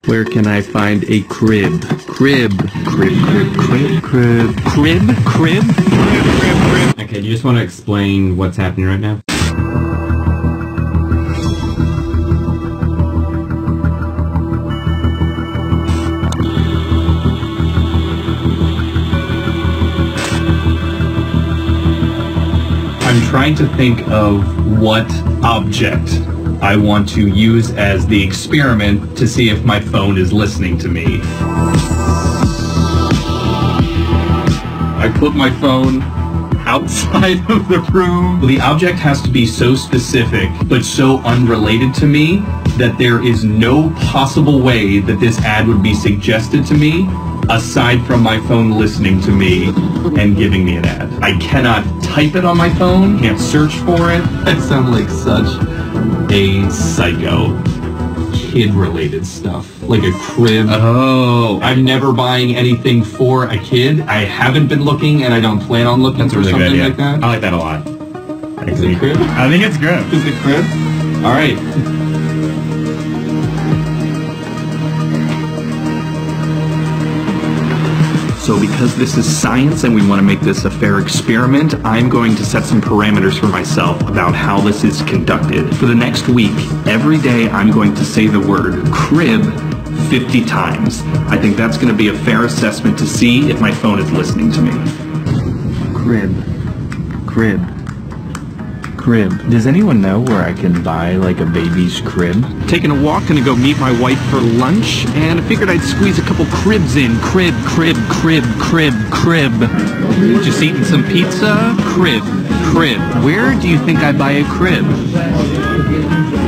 Where can I find a crib? Crib. Crib, crib, crib, crib. Crib, crib. Okay, do you just want to explain what's happening right now? I'm trying to think of what object I want to use as the experiment to see if my phone is listening to me. I put my phone outside of the room. The object has to be so specific but so unrelated to me that there is no possible way that this ad would be suggested to me aside from my phone listening to me and giving me an ad. I cannot type it on my phone, can't search for it. I sound like such a psycho. Kid-related stuff, like a crib. Oh. I'm never buying anything for a kid. I haven't been looking, and I don't plan on looking for something good, yeah. Like that. I like that a lot. Is it crib? I think it's crib. Is it crib? All right. So because this is science and we want to make this a fair experiment, I'm going to set some parameters for myself about how this is conducted. For the next week, every day I'm going to say the word crib 50 times. I think that's going to be a fair assessment to see if my phone is listening to me. Crib. Crib. Crib. Does anyone know where I can buy like a baby's crib? Taking a walk, gonna go meet my wife for lunch, and I figured I'd squeeze a couple cribs in. Crib, crib, crib, crib, crib. Just eating some pizza? Crib, crib. Where do you think I buy a crib?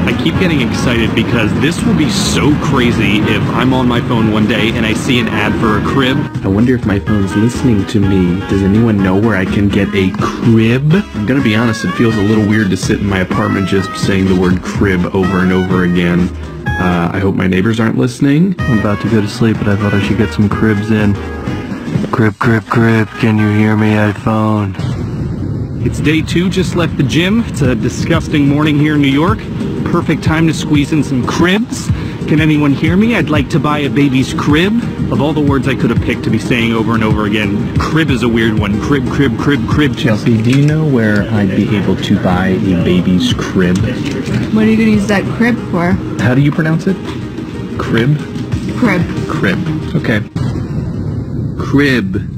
I keep getting excited because this will be so crazy if I'm on my phone one day and I see an ad for a crib. I wonder if my phone's listening to me. Does anyone know where I can get a crib? I'm gonna be honest, it feels a little weird to sit in my apartment just saying the word crib over and over again. I hope my neighbors aren't listening. I'm about to go to sleep, but I thought I should get some cribs in. Crib, crib, crib, can you hear me, iPhone? It's day 2, just left the gym. It's a disgusting morning here in New York. Perfect time to squeeze in some cribs. Can anyone hear me? I'd like to buy a baby's crib. Of all the words I could have picked to be saying over and over again, crib is a weird one. Crib, crib, crib, crib. Chelsea, do you know where I'd be able to buy a baby's crib? What are you going to use that crib for? How do you pronounce it? Crib? Crib. Crib. Okay. Crib.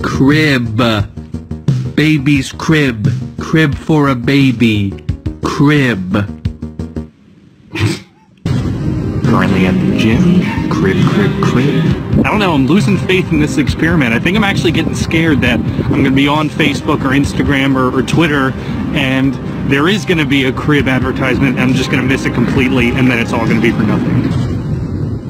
Crib. Baby's crib. Crib for a baby. Crib. Currently at the gym. Crib, crib, crib. I don't know, I'm losing faith in this experiment. I think I'm actually getting scared that I'm going to be on Facebook or Instagram or Twitter and there is going to be a crib advertisement and I'm just going to miss it completely and then it's all going to be for nothing.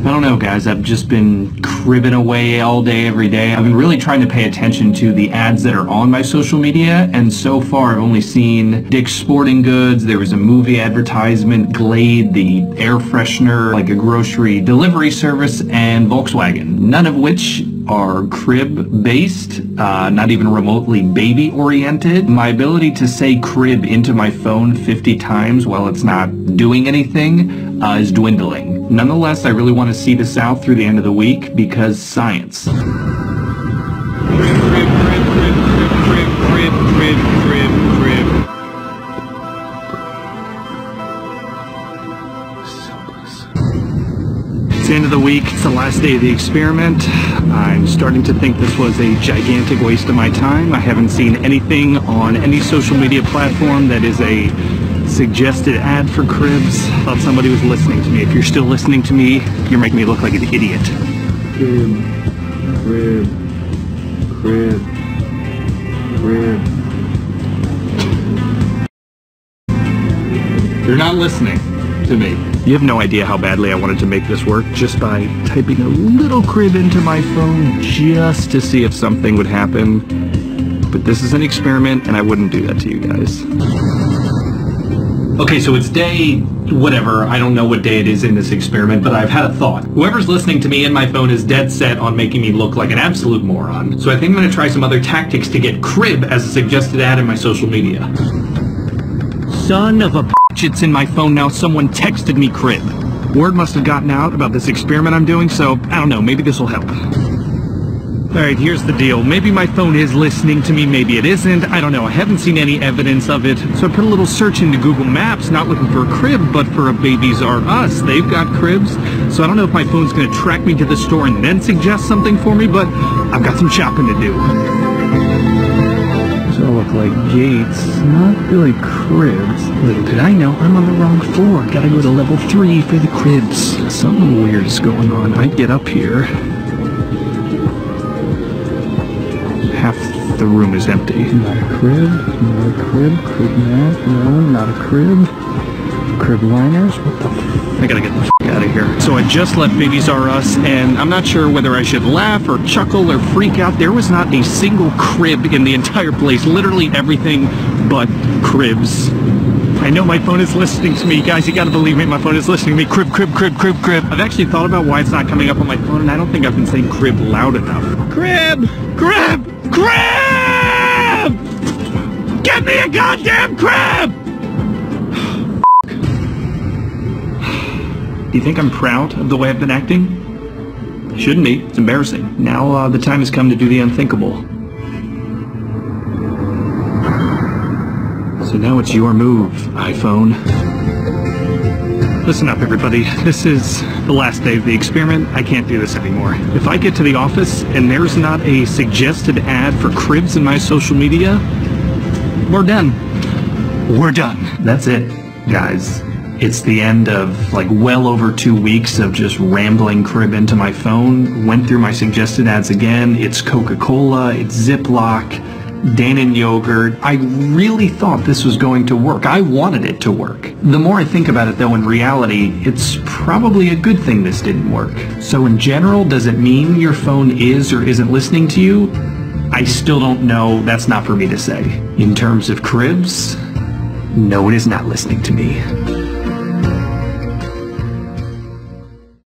I don't know, guys. I've just been cribbing away all day, every day. I've been really trying to pay attention to the ads that are on my social media, and so far I've only seen Dick's Sporting Goods, there was a movie advertisement, Glade, the air freshener, like a grocery delivery service, and Volkswagen. None of which are crib-based, not even remotely baby-oriented. My ability to say crib into my phone 50 times while it's not doing anything is dwindling. Nonetheless, I really want to see this out through the end of the week because science. Crib, crib, crib, crib, crib, crib, crib, crib, crib, crib. It's the end of the week. It's the last day of the experiment. I'm starting to think this was a gigantic waste of my time. I haven't seen anything on any social media platform that is a suggested ad for cribs. I thought somebody was listening to me. If you're still listening to me, you're making me look like an idiot. Crib, crib, crib, crib. You're not listening to me. You have no idea how badly I wanted to make this work just by typing a little crib into my phone just to see if something would happen. But this is an experiment and I wouldn't do that to you guys. Okay, so it's day whatever. I don't know what day it is in this experiment, but I've had a thought. Whoever's listening to me in my phone is dead set on making me look like an absolute moron. So I think I'm going to try some other tactics to get crib as a suggested ad in my social media. Son of a bitch, it's in my phone now. Someone texted me crib. Word must have gotten out about this experiment I'm doing, so I don't know, maybe this will help. Alright, here's the deal. Maybe my phone is listening to me, maybe it isn't. I don't know. I haven't seen any evidence of it. So I put a little search into Google Maps, not looking for a crib, but for a Babies R Us. They've got cribs. So I don't know if my phone's going to track me to the store and then suggest something for me, but I've got some shopping to do. Those all look like gates, not really cribs. Little did I know, I'm on the wrong floor. Gotta go to level 3 for the cribs. Something weird is going on. I get up here. Half the room is empty. Not a crib, not a crib, crib mat, no, not a crib. Crib liners, what the f— I gotta get the f*** out of here. So I just left Babies R Us, and I'm not sure whether I should laugh or chuckle or freak out. There was not a single crib in the entire place. Literally everything but cribs. I know my phone is listening to me. Guys, you gotta believe me, my phone is listening to me. Crib, crib, crib, crib, crib. I've actually thought about why it's not coming up on my phone, and I don't think I've been saying crib loud enough. Crib! Crib! Crib! Get me a goddamn crib! Do you think I'm proud of the way I've been acting? Shouldn't be. It's embarrassing. Now the time has come to do the unthinkable. So now it's your move, iPhone. Listen up, everybody. This is the last day of the experiment. I can't do this anymore. If I get to the office and there's not a suggested ad for cribs in my social media, we're done. We're done. That's it, guys. It's the end of like well over 2 weeks of just rambling crib into my phone. Went through my suggested ads again. It's Coca-Cola, it's Ziploc, Dannon yogurt. I really thought this was going to work. I wanted it to work. The more I think about it though, in reality, it's probably a good thing this didn't work. So in general, does it mean your phone is or isn't listening to you? I still don't know. That's not for me to say. In terms of cribs, no, it is not listening to me.